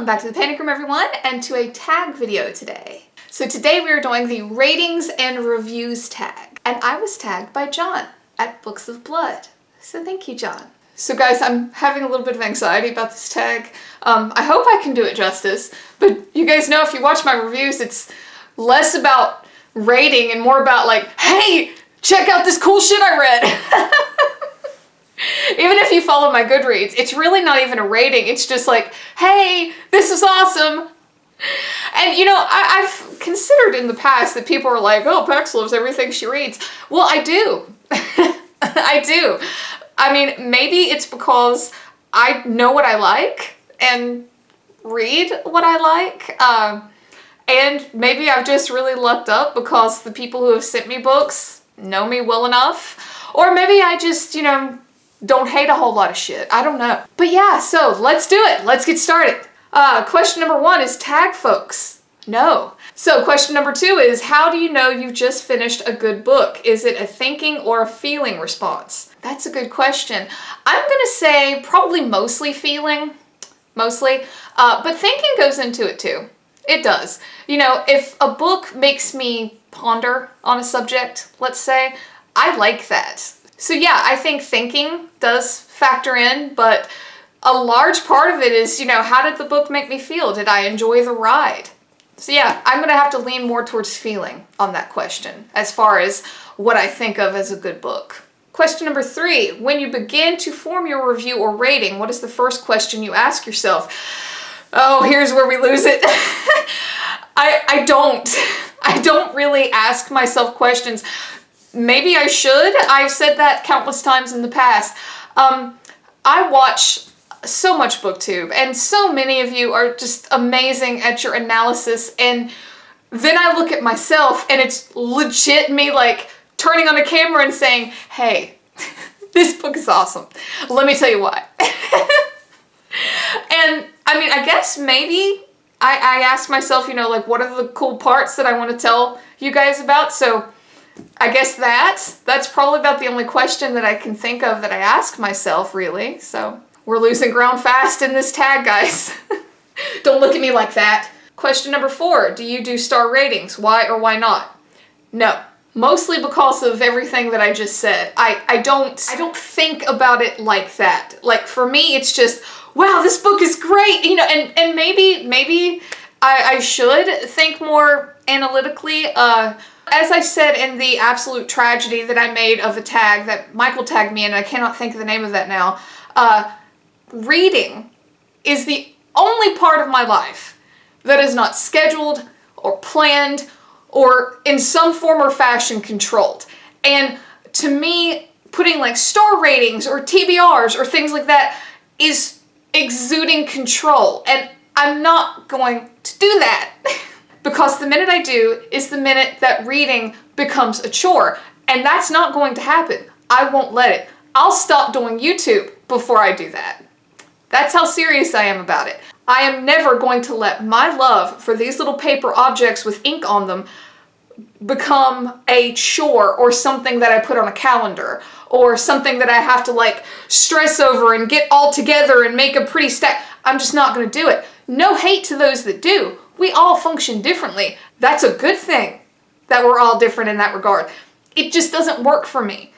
back to the Panic Room, everyone, and to a tag video today. So today we are doing the ratings and reviews tag, and I was tagged by John at Books of Blood. So thank you, John. So guys, I'm having a little bit of anxiety about this tag. I hope I can do it justice, but you guys know if you watch my reviews, it's less about rating and more about like, hey, check out this cool shit I read. Even if you follow my Goodreads, it's really not even a rating. It's just like, hey, this is awesome. And you know, I've considered in the past that people are like, oh, Pax loves everything she reads. Well, I do. I do. I mean, maybe it's because I know what I like and read what I like. And maybe I've just really lucked up because the people who have sent me books know me well enough. Or maybe I just, you know, don't hate a whole lot of shit. I don't know. But yeah, so let's do it. Let's get started. Question number 1 is tag folks. No. So question number 2 is, how do you know you've just finished a good book? Is it a thinking or a feeling response? That's a good question. I'm gonna say probably mostly feeling, but thinking goes into it too. It does. You know, if a book makes me ponder on a subject, let's say, I like that. So yeah, I think thinking does factor in, but a large part of it is, you know, how did the book make me feel? Did I enjoy the ride? So yeah, I'm gonna have to lean more towards feeling on that question as far as what I think of as a good book. Question number 3, when you begin to form your review or rating, what is the first question you ask yourself? Oh, here's where we lose it. I don't really ask myself questions. Maybe I should. I've said that countless times in the past. I watch so much BookTube, and so many of you are just amazing at your analysis, and then I look at myself and it's legit me like turning on a camera and saying, hey, this book is awesome. Let me tell you why. And I mean, I guess maybe I ask myself, you know, like, what are the cool parts that I want to tell you guys about? So I guess that's probably about the only question that I can think of that I ask myself, really. So we're losing ground fast in this tag, guys. Don't look at me like that. Question number 4, do you do star ratings? Why or why not? No, mostly because of everything that I just said. I don't think about it like that. Like, for me, it's just, wow, this book is great, you know, and maybe I should think more analytically. As I said in the absolute tragedy that I made of a tag that Michael tagged me in, and I cannot think of the name of that now, reading is the only part of my life that is not scheduled or planned or in some form or fashion controlled. And to me, putting like star ratings or TBRs or things like that is exuding control, and I'm not going to do that. Because the minute I do is the minute that reading becomes a chore, and that's not going to happen. I won't let it. I'll stop doing YouTube before I do that. That's how serious I am about it. I am never going to let my love for these little paper objects with ink on them become a chore or something that I put on a calendar or something that I have to like stress over and get all together and make a pretty stack. I'm just not going to do it. No hate to those that do. We all function differently. That's a good thing that we're all different in that regard. It just doesn't work for me.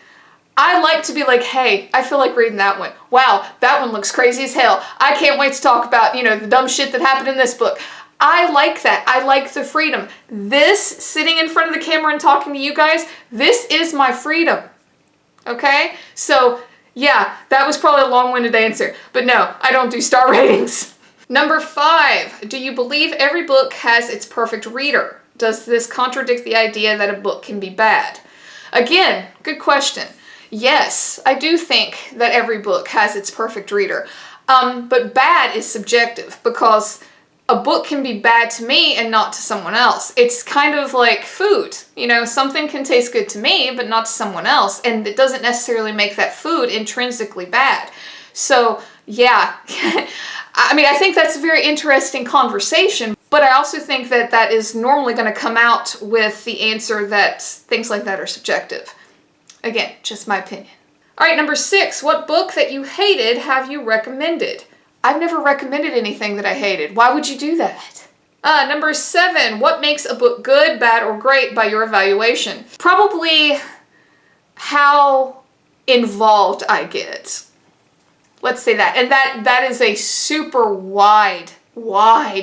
I like to be like, hey, I feel like reading that one. Wow, that one looks crazy as hell. I can't wait to talk about, you know, the dumb shit that happened in this book. I like that. I like the freedom. This, sitting in front of the camera and talking to you guys, this is my freedom. Okay? So, yeah, that was probably a long-winded answer. But no, I don't do star ratings. Number 5, do you believe every book has its perfect reader? Does this contradict the idea that a book can be bad? Again, good question. Yes, I do think that every book has its perfect reader. But bad is subjective because a book can be bad to me and not to someone else. It's kind of like food. You know, something can taste good to me, but not to someone else. And it doesn't necessarily make that food intrinsically bad. So, yeah. I mean, I think that's a very interesting conversation, but I also think that that is normally going to come out with the answer that things like that are subjective. Again, just my opinion. All right, number 6, what book that you hated have you recommended? I've never recommended anything that I hated. Why would you do that? Number 7, what makes a book good, bad, or great by your evaluation? Probably how involved I get. Let's say that. And that is a super wide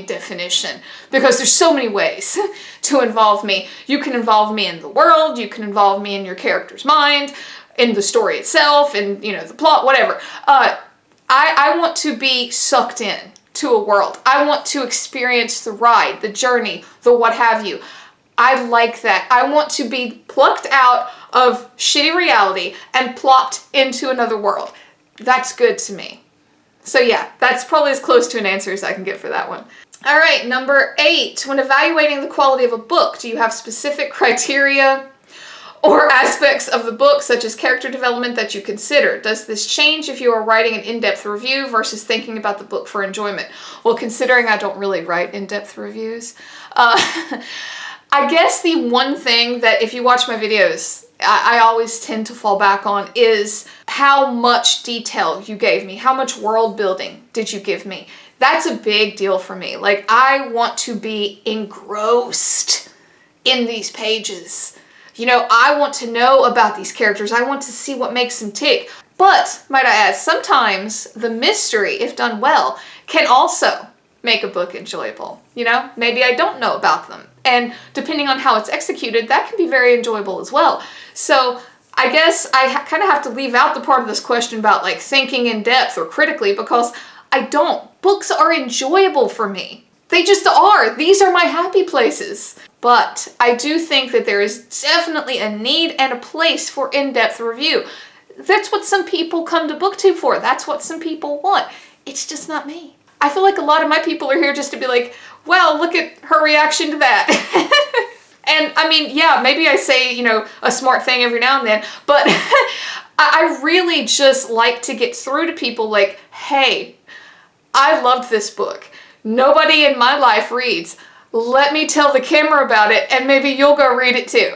definition, because there's so many ways to involve me. You can involve me in the world, you can involve me in your character's mind, in the story itself, and the plot, whatever. I want to be sucked in to a world. I want to experience the ride, the journey, the what have you. I like that. I want to be plucked out of shitty reality and plopped into another world. That's good to me. So yeah, that's probably as close to an answer as I can get for that one. All right, number 8. When evaluating the quality of a book, do you have specific criteria or aspects of the book, such as character development, that you consider? Does this change if you are writing an in-depth review versus thinking about the book for enjoyment? Well, considering I don't really write in-depth reviews, I guess the one thing that, if you watch my videos, I always tend to fall back on is how much detail you gave me. How much world building did you give me? That's a big deal for me. Like, I want to be engrossed in these pages. I want to know about these characters. I want to see what makes them tick. But, might I add, sometimes the mystery, if done well, can also make a book enjoyable. Maybe I don't know about them. And depending on how it's executed, that can be very enjoyable as well. So I guess I kind of have to leave out the part of this question about like thinking in depth or critically, because I don't. Books are enjoyable for me. They just are. These are my happy places. But I do think that there is definitely a need and a place for in-depth review. That's what some people come to BookTube for. That's what some people want. It's just not me. I feel like a lot of my people are here just to be like, well, look at her reaction to that. And I mean, yeah, maybe I say, a smart thing every now and then, but I really just like to get through to people like, hey, I loved this book. Nobody in my life reads. Let me tell the camera about it, and maybe you'll go read it too.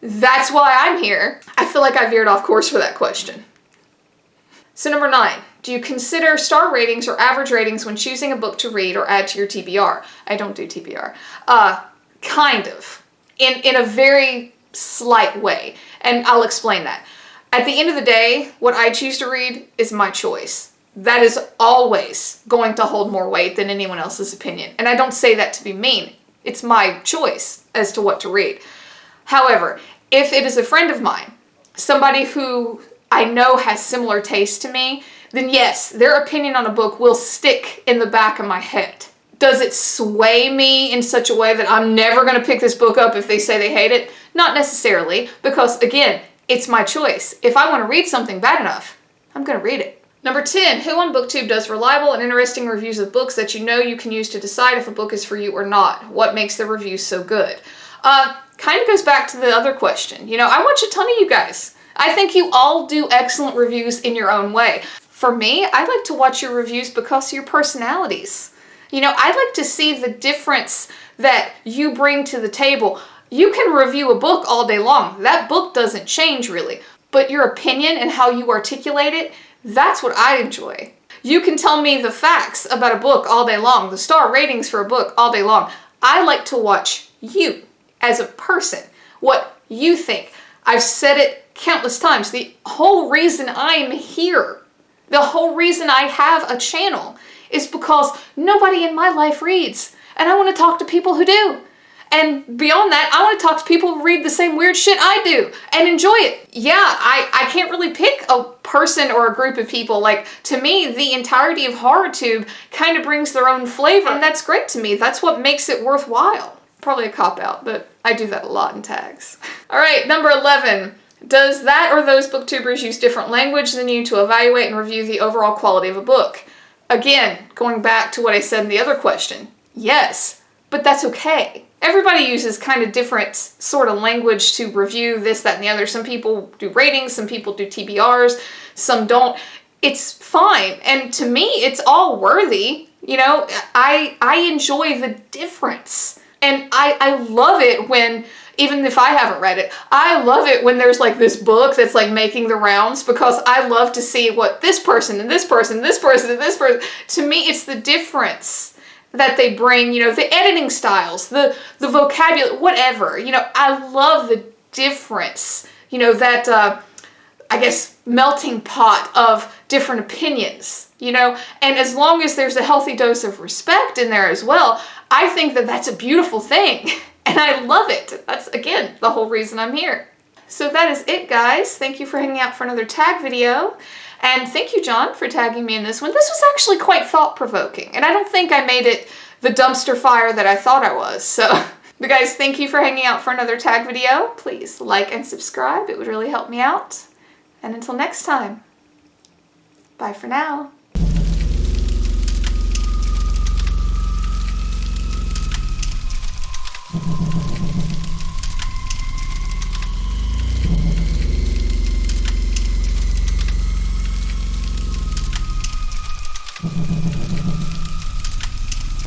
That's why I'm here. I feel like I veered off course for that question. So number 9, do you consider star ratings or average ratings when choosing a book to read or add to your TBR? I don't do TBR. Kind of. In a very slight way. And I'll explain that. At the end of the day, what I choose to read is my choice. That is always going to hold more weight than anyone else's opinion. And I don't say that to be mean. It's my choice as to what to read. However, if it is a friend of mine, somebody who I know has similar taste to me, then yes, their opinion on a book will stick in the back of my head. Does it sway me in such a way that I'm never going to pick this book up if they say they hate it? Not necessarily, because again, it's my choice. If I want to read something bad enough, I'm going to read it. Number 10, who on BookTube does reliable and interesting reviews of books that you can use to decide if a book is for you or not? What makes the reviews so good? Kind of goes back to the other question. I watch a ton of you guys. I think you all do excellent reviews in your own way. For me, I like to watch your reviews because of your personalities. I like to see the difference that you bring to the table. You can review a book all day long. That book doesn't change really. But your opinion and how you articulate it, that's what I enjoy. You can tell me the facts about a book all day long, the star ratings for a book all day long. I like to watch you as a person, what you think. I've said it countless times. The whole reason I'm here, the whole reason I have a channel is because nobody in my life reads. And I want to talk to people who do. And beyond that, I want to talk to people who read the same weird shit I do and enjoy it. Yeah, I can't really pick a person or a group of people. Like, to me, the entirety of HorrorTube kind of brings their own flavor. And that's great to me. That's what makes it worthwhile. Probably a cop-out, but I do that a lot in tags. All right, number 11. Does that or those booktubers use different language than you to evaluate and review the overall quality of a book? Again, going back to what I said in the other question. Yes, but that's okay. Everybody uses kind of different sort of language to review this, that, and the other. Some people do ratings, some people do TBRs, some don't. It's fine. And to me, it's all worthy. I enjoy the difference. And I love it when even if I haven't read it. I love it when there's like this book that's like making the rounds, because I love to see what this person and this person and this person and this person, to me it's the difference that they bring, you know, the editing styles, the vocabulary, whatever, you know, I love the difference, you know, that I guess melting pot of different opinions, you know, and as long as there's a healthy dose of respect in there as well, I think that that's a beautiful thing, and I love it. That's, again, the whole reason I'm here. So that is it, guys. Thank you for hanging out for another tag video, and thank you, John, for tagging me in this one. This was actually quite thought-provoking, and I don't think I made it the dumpster fire that I thought I was, so... But guys, thank you for hanging out for another tag video. Please like and subscribe. It would really help me out. And until next time, bye for now.